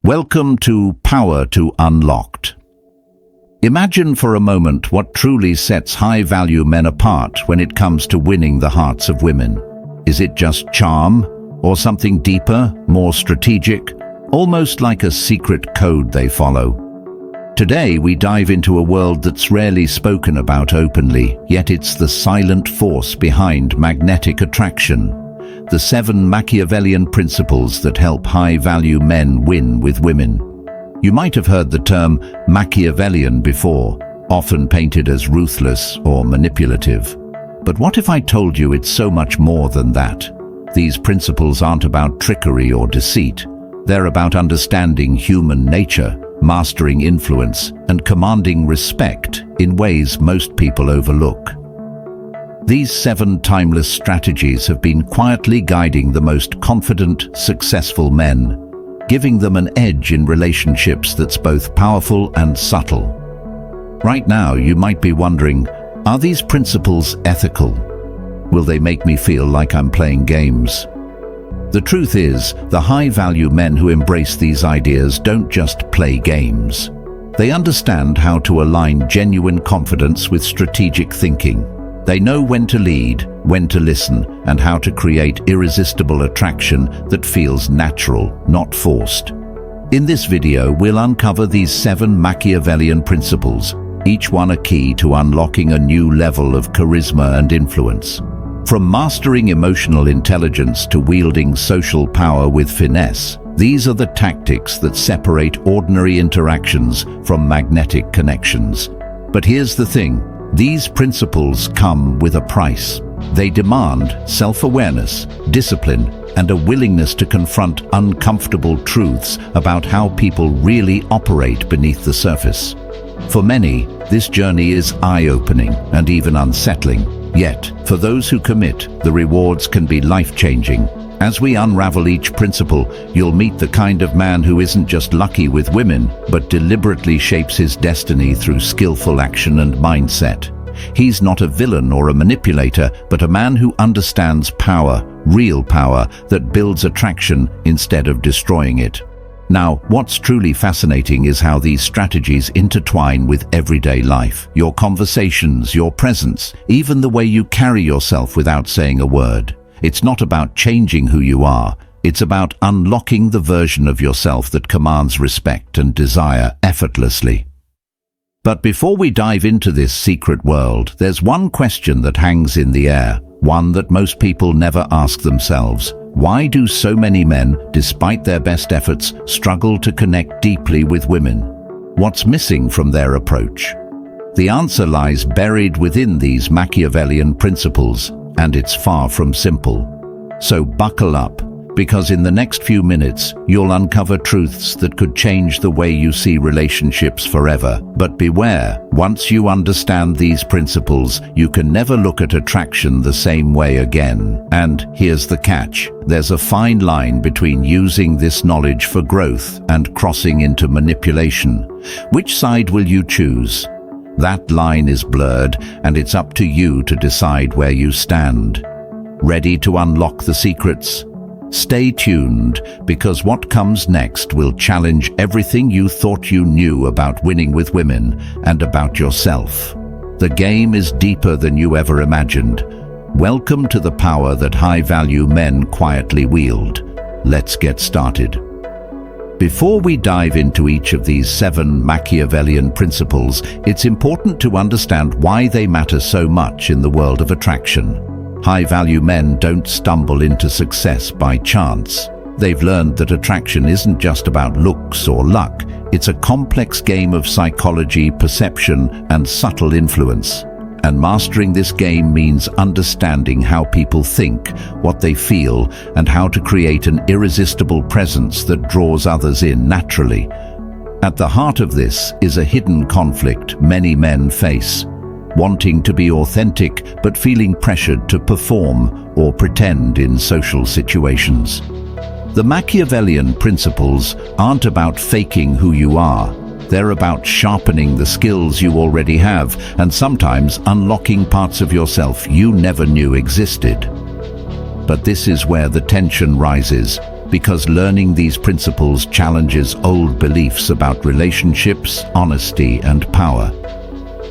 Welcome to Power to Unlocked. Imagine for a moment what truly sets high-value men apart when it comes to winning the hearts of women. Is it just charm, or something deeper, more strategic, almost like a secret code they follow? Today we dive into a world that's rarely spoken about openly, yet it's the silent force behind magnetic attraction. The 7 Machiavellian principles that help high-value men win with women. You might have heard the term Machiavellian before, often painted as ruthless or manipulative. But what if I told you it's so much more than that? These principles aren't about trickery or deceit. They're about understanding human nature, mastering influence, and commanding respect in ways most people overlook. These 7 timeless strategies have been quietly guiding the most confident, successful men, giving them an edge in relationships that's both powerful and subtle. Right now, you might be wondering, are these principles ethical? Will they make me feel like I'm playing games? The truth is, the high-value men who embrace these ideas don't just play games. They understand how to align genuine confidence with strategic thinking. They know when to lead, when to listen, and how to create irresistible attraction that feels natural, not forced. In this video, we'll uncover these 7 Machiavellian principles, each one a key to unlocking a new level of charisma and influence. From mastering emotional intelligence to wielding social power with finesse, these are the tactics that separate ordinary interactions from magnetic connections. But here's the thing. These principles come with a price. They demand self-awareness, discipline, and a willingness to confront uncomfortable truths about how people really operate beneath the surface. For many, this journey is eye-opening and even unsettling. Yet, for those who commit, the rewards can be life-changing. As we unravel each principle, you'll meet the kind of man who isn't just lucky with women, but deliberately shapes his destiny through skillful action and mindset. He's not a villain or a manipulator, but a man who understands power, real power, that builds attraction instead of destroying it. Now, what's truly fascinating is how these strategies intertwine with everyday life. Your conversations, your presence, even the way you carry yourself without saying a word. It's not about changing who you are. It's about unlocking the version of yourself that commands respect and desire effortlessly. But before we dive into this secret world, there's one question that hangs in the air, one that most people never ask themselves. Why do so many men, despite their best efforts, struggle to connect deeply with women? What's missing from their approach? The answer lies buried within these Machiavellian principles, and it's far from simple. So buckle up, because in the next few minutes, you'll uncover truths that could change the way you see relationships forever. But beware, once you understand these principles, you can never look at attraction the same way again. And here's the catch. There's a fine line between using this knowledge for growth and crossing into manipulation. Which side will you choose? That line is blurred, and it's up to you to decide where you stand. Ready to unlock the secrets? Stay tuned, because what comes next will challenge everything you thought you knew about winning with women and about yourself. The game is deeper than you ever imagined. Welcome to the power that high-value men quietly wield. Let's get started. Before we dive into each of these 7 Machiavellian principles, it's important to understand why they matter so much in the world of attraction. High-value men don't stumble into success by chance. They've learned that attraction isn't just about looks or luck. It's a complex game of psychology, perception, and subtle influence. And mastering this game means understanding how people think, what they feel, and how to create an irresistible presence that draws others in naturally. At the heart of this is a hidden conflict many men face, wanting to be authentic but feeling pressured to perform or pretend in social situations. The Machiavellian principles aren't about faking who you are. They're about sharpening the skills you already have and sometimes unlocking parts of yourself you never knew existed. But this is where the tension rises. because learning these principles challenges old beliefs about relationships, honesty, and power.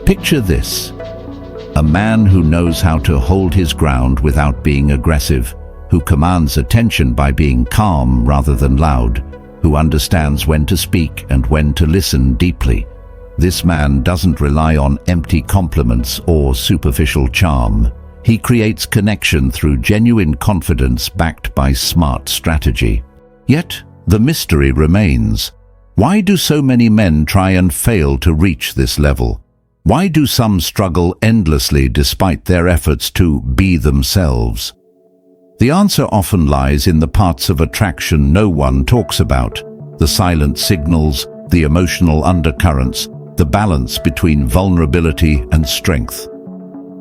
Picture this: a man who knows how to hold his ground without being aggressive, who commands attention by being calm rather than loud, who understands when to speak and when to listen deeply. This man doesn't rely on empty compliments or superficial charm. He creates connection through genuine confidence backed by smart strategy. Yet, the mystery remains. Why do so many men try and fail to reach this level? Why do some struggle endlessly despite their efforts to be themselves? The answer often lies in the parts of attraction no one talks about: the silent signals, the emotional undercurrents, the balance between vulnerability and strength.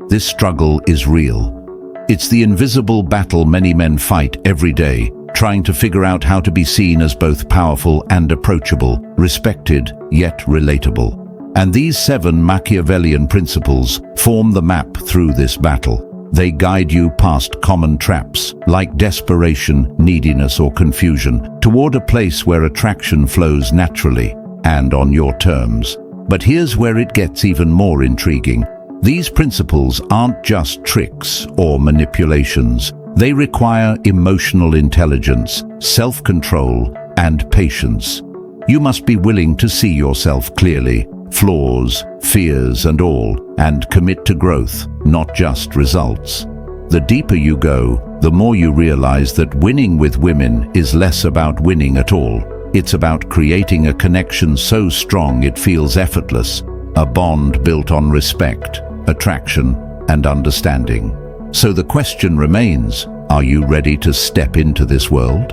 This struggle is real. It's the invisible battle many men fight every day, trying to figure out how to be seen as both powerful and approachable, respected yet relatable. And these 7 Machiavellian principles form the map through this battle. They guide you past common traps, like desperation, neediness, or confusion, toward a place where attraction flows naturally and on your terms. But here's where it gets even more intriguing. These principles aren't just tricks or manipulations. They require emotional intelligence, self-control, and patience. You must be willing to see yourself clearly, flaws, fears, and all, and commit to growth, not just results. The deeper you go, the more you realize that winning with women is less about winning at all. It's about creating a connection so strong it feels effortless, a bond built on respect, attraction, and understanding. So the question remains, are you ready to step into this world?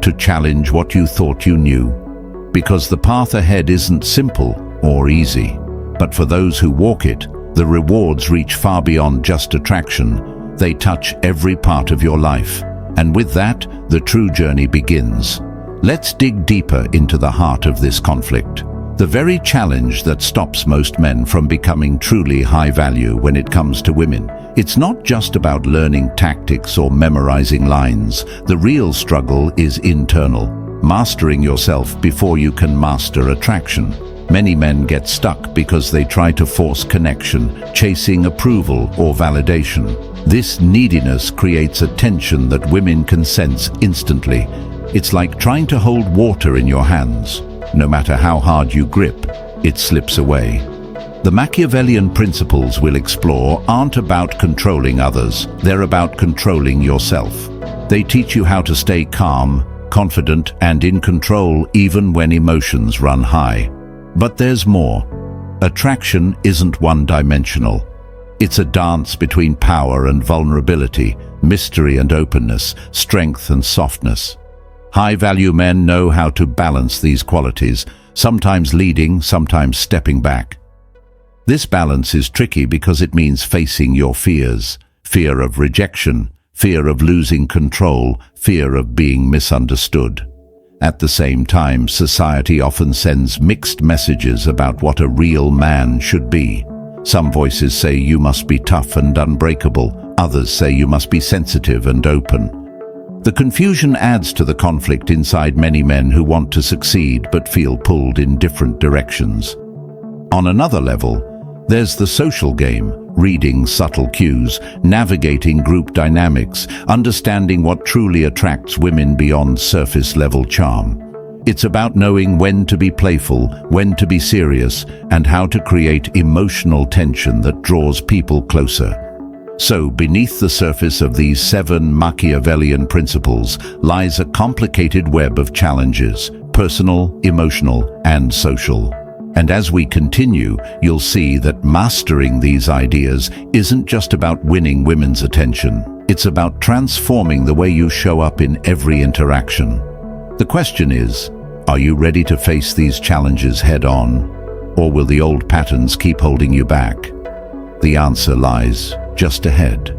To challenge what you thought you knew? Because the path ahead isn't simple or easy, but for those who walk it, the rewards reach far beyond just attraction. They touch every part of your life. And with that, the true journey begins. Let's dig deeper into the heart of this conflict. The very challenge that stops most men from becoming truly high value when it comes to women. It's not just about learning tactics or memorizing lines. The real struggle is internal, mastering yourself before you can master attraction. Many men get stuck because they try to force connection, chasing approval or validation. This neediness creates a tension that women can sense instantly. It's like trying to hold water in your hands. No matter how hard you grip, it slips away. The Machiavellian principles we'll explore aren't about controlling others, they're about controlling yourself. They teach you how to stay calm, confident, and in control even when emotions run high. But there's more. Attraction isn't one-dimensional. It's a dance between power and vulnerability, mystery and openness, strength and softness. High-value men know how to balance these qualities, sometimes leading, sometimes stepping back. This balance is tricky because it means facing your fears: fear of rejection, fear of losing control, fear of being misunderstood. At the same time, society often sends mixed messages about what a real man should be. Some voices say you must be tough and unbreakable, others say you must be sensitive and open. The confusion adds to the conflict inside many men who want to succeed but feel pulled in different directions. On another level, there's the social game, reading subtle cues, navigating group dynamics, understanding what truly attracts women beyond surface-level charm. It's about knowing when to be playful, when to be serious, and how to create emotional tension that draws people closer. So, beneath the surface of these 7 Machiavellian principles lies a complicated web of challenges, personal, emotional, and social. And as we continue, you'll see that mastering these ideas isn't just about winning women's attention. It's about transforming the way you show up in every interaction. The question is, are you ready to face these challenges head-on? Or will the old patterns keep holding you back? The answer lies just ahead.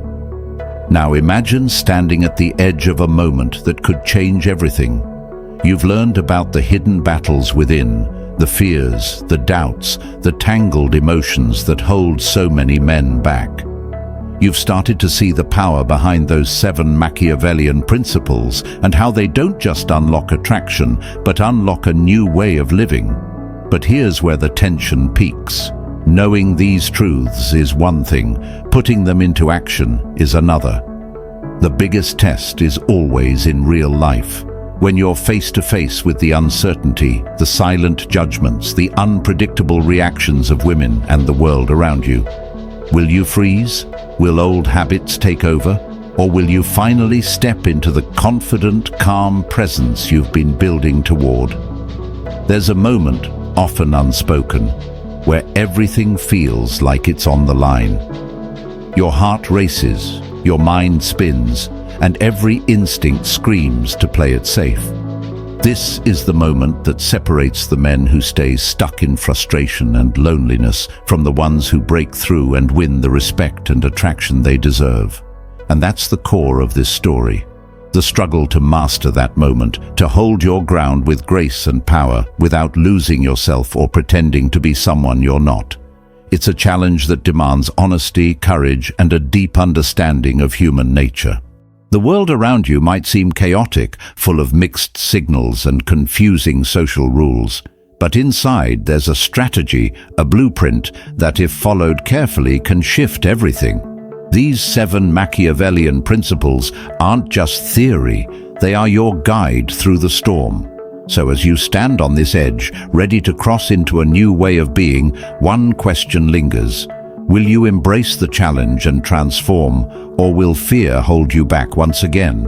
Now imagine standing at the edge of a moment that could change everything. You've learned about the hidden battles within, the fears, the doubts, the tangled emotions that hold so many men back. You've started to see the power behind those 7 Machiavellian principles and how they don't just unlock attraction, but unlock a new way of living. But here's where the tension peaks. Knowing these truths is one thing, putting them into action is another. The biggest test is always in real life. When you're face to face with the uncertainty, the silent judgments, the unpredictable reactions of women and the world around you. Will you freeze? Will old habits take over? Or will you finally step into the confident, calm presence you've been building toward? There's a moment, often unspoken, where everything feels like it's on the line. Your heart races, your mind spins, and every instinct screams to play it safe. This is the moment that separates the men who stay stuck in frustration and loneliness from the ones who break through and win the respect and attraction they deserve. And that's the core of this story. The struggle to master that moment, to hold your ground with grace and power without losing yourself or pretending to be someone you're not. It's a challenge that demands honesty, courage, and a deep understanding of human nature. The world around you might seem chaotic, full of mixed signals and confusing social rules. But inside there's a strategy, a blueprint that, if followed carefully, can shift everything. These 7 Machiavellian principles aren't just theory, they are your guide through the storm. So as you stand on this edge, ready to cross into a new way of being, one question lingers. Will you embrace the challenge and transform, or will fear hold you back once again?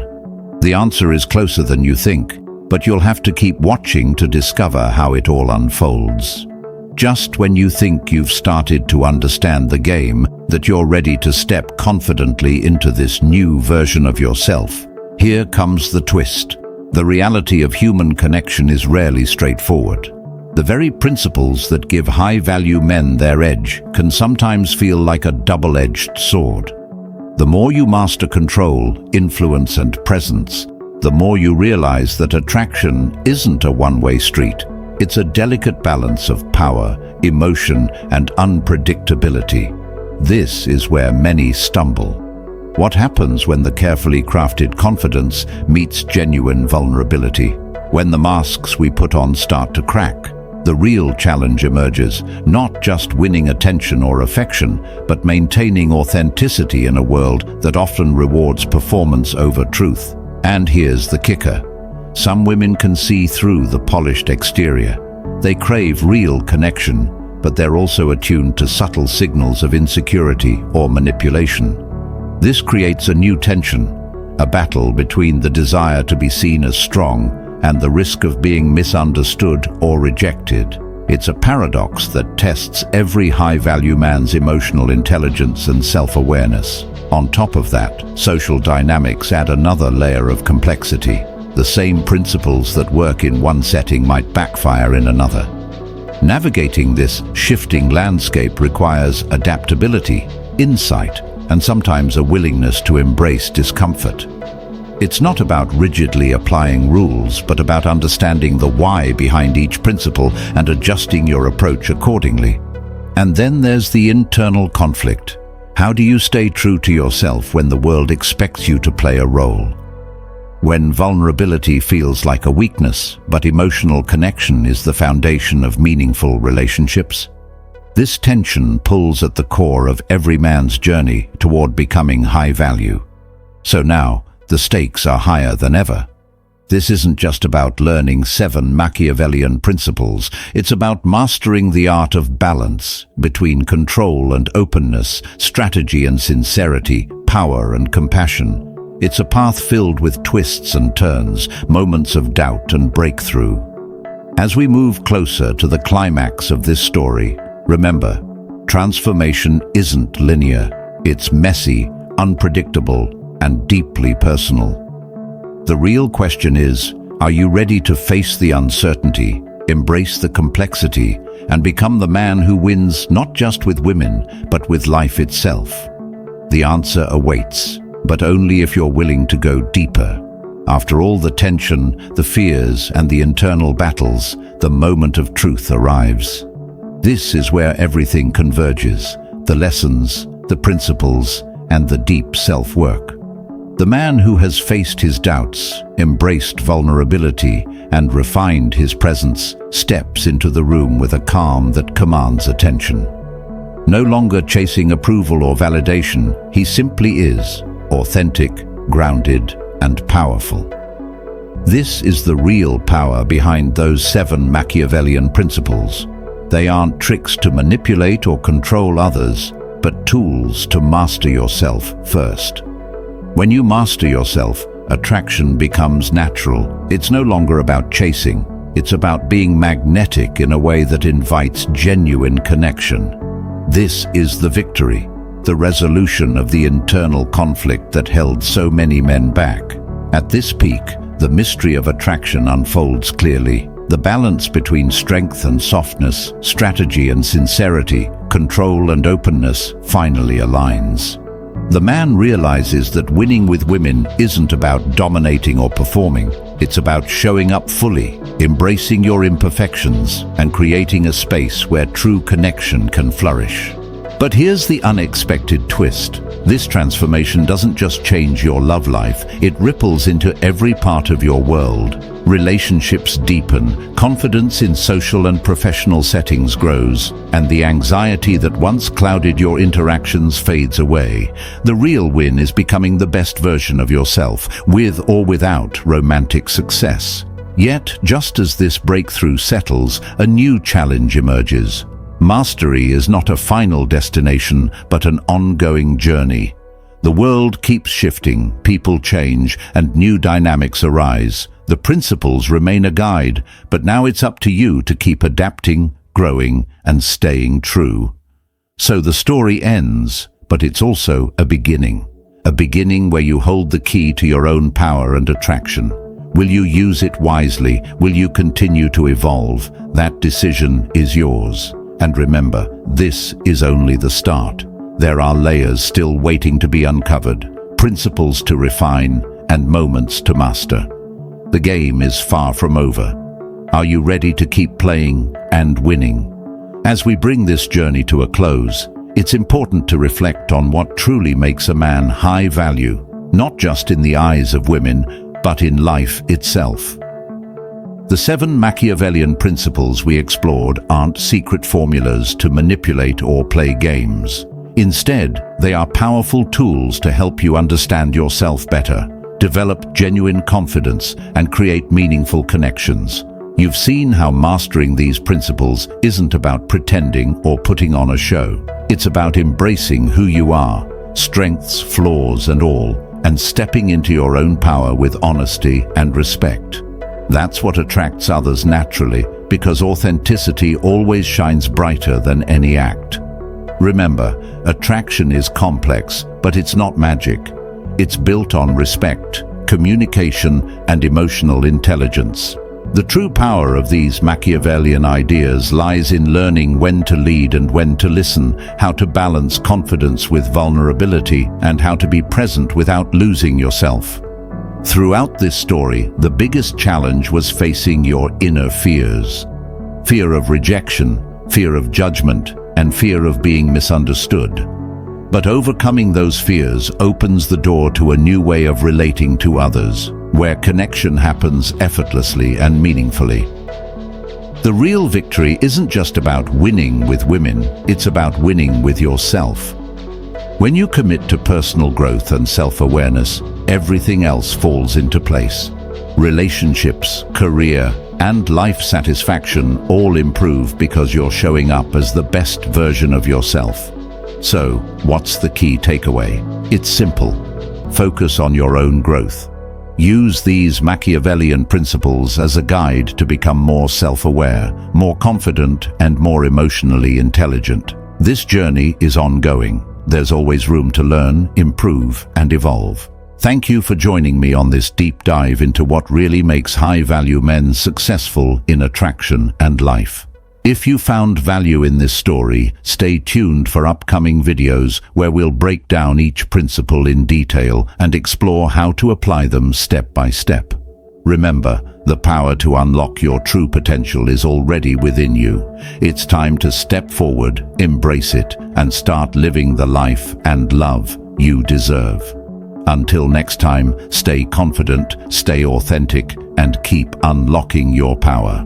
The answer is closer than you think, but you'll have to keep watching to discover how it all unfolds. Just when you think you've started to understand the game, that you're ready to step confidently into this new version of yourself, here comes the twist. The reality of human connection is rarely straightforward. The very principles that give high-value men their edge can sometimes feel like a double-edged sword. The more you master control, influence, and presence, the more you realize that attraction isn't a one-way street. It's a delicate balance of power, emotion, and unpredictability. This is where many stumble. What happens when the carefully crafted confidence meets genuine vulnerability? When the masks we put on start to crack, the real challenge emerges, not just winning attention or affection, but maintaining authenticity in a world that often rewards performance over truth. And here's the kicker. Some women can see through the polished exterior. They crave real connection, but they're also attuned to subtle signals of insecurity or manipulation. This creates a new tension, a battle between the desire to be seen as strong and the risk of being misunderstood or rejected. It's a paradox that tests every high-value man's emotional intelligence and self-awareness. On top of that, social dynamics add another layer of complexity. The same principles that work in one setting might backfire in another. Navigating this shifting landscape requires adaptability, insight, and sometimes a willingness to embrace discomfort. It's not about rigidly applying rules, but about understanding the why behind each principle and adjusting your approach accordingly. And then there's the internal conflict. How do you stay true to yourself when the world expects you to play a role? When vulnerability feels like a weakness, but emotional connection is the foundation of meaningful relationships? This tension pulls at the core of every man's journey toward becoming high value. So now, the stakes are higher than ever. This isn't just about learning 7 Machiavellian principles, it's about mastering the art of balance between control and openness, strategy and sincerity, power and compassion. It's a path filled with twists and turns, moments of doubt and breakthrough. As we move closer to the climax of this story, remember, transformation isn't linear. It's messy, unpredictable, and deeply personal. The real question is, are you ready to face the uncertainty, embrace the complexity, and become the man who wins not just with women, but with life itself? The answer awaits, but only if you're willing to go deeper. After all the tension, the fears, and the internal battles, the moment of truth arrives. This is where everything converges, the lessons, the principles, and the deep self-work. The man who has faced his doubts, embraced vulnerability, and refined his presence steps into the room with a calm that commands attention. No longer chasing approval or validation, he simply is, authentic, grounded, and powerful. This is the real power behind those 7 Machiavellian principles. They aren't tricks to manipulate or control others, but tools to master yourself first. When you master yourself, attraction becomes natural. It's no longer about chasing. It's about being magnetic in a way that invites genuine connection. This is the victory, the resolution of the internal conflict that held so many men back. At this peak, the mystery of attraction unfolds clearly. The balance between strength and softness, strategy and sincerity, control and openness finally aligns. The man realizes that winning with women isn't about dominating or performing. It's about showing up fully, embracing your imperfections, and creating a space where true connection can flourish. But here's the unexpected twist. This transformation doesn't just change your love life, it ripples into every part of your world. Relationships deepen, confidence in social and professional settings grows, and the anxiety that once clouded your interactions fades away. The real win is becoming the best version of yourself, with or without romantic success. Yet, just as this breakthrough settles, a new challenge emerges. Mastery is not a final destination, but an ongoing journey. The world keeps shifting, people change, and new dynamics arise. The principles remain a guide, but now it's up to you to keep adapting, growing, and staying true. So the story ends, but it's also a beginning. A beginning where you hold the key to your own power and attraction. Will you use it wisely? Will you continue to evolve? That decision is yours. And remember, this is only the start. There are layers still waiting to be uncovered, principles to refine, and moments to master. The game is far from over. Are you ready to keep playing and winning? As we bring this journey to a close, it's important to reflect on what truly makes a man high value, not just in the eyes of women, but in life itself. The 7 Machiavellian principles we explored aren't secret formulas to manipulate or play games. Instead, they are powerful tools to help you understand yourself better, develop genuine confidence, and create meaningful connections. You've seen how mastering these principles isn't about pretending or putting on a show. It's about embracing who you are, strengths, flaws, and all, and stepping into your own power with honesty and respect. That's what attracts others naturally, because authenticity always shines brighter than any act. Remember, attraction is complex, but it's not magic. It's built on respect, communication, and emotional intelligence. The true power of these Machiavellian ideas lies in learning when to lead and when to listen, how to balance confidence with vulnerability, and how to be present without losing yourself. Throughout this story, the biggest challenge was facing your inner fears. Fear of rejection, fear of judgment, and fear of being misunderstood. But overcoming those fears opens the door to a new way of relating to others, where connection happens effortlessly and meaningfully. The real victory isn't just about winning with women, it's about winning with yourself. When you commit to personal growth and self-awareness, everything else falls into place. Relationships, career, and life satisfaction all improve because you're showing up as the best version of yourself. So, what's the key takeaway? It's simple. Focus on your own growth. Use these Machiavellian principles as a guide to become more self-aware, more confident, and more emotionally intelligent. This journey is ongoing. There's always room to learn, improve, and evolve. Thank you for joining me on this deep dive into what really makes high-value men successful in attraction and life. If you found value in this story, stay tuned for upcoming videos where we'll break down each principle in detail and explore how to apply them step by step. Remember, the power to unlock your true potential is already within you. It's time to step forward, embrace it, and start living the life and love you deserve. Until next time, stay confident, stay authentic, and keep unlocking your power.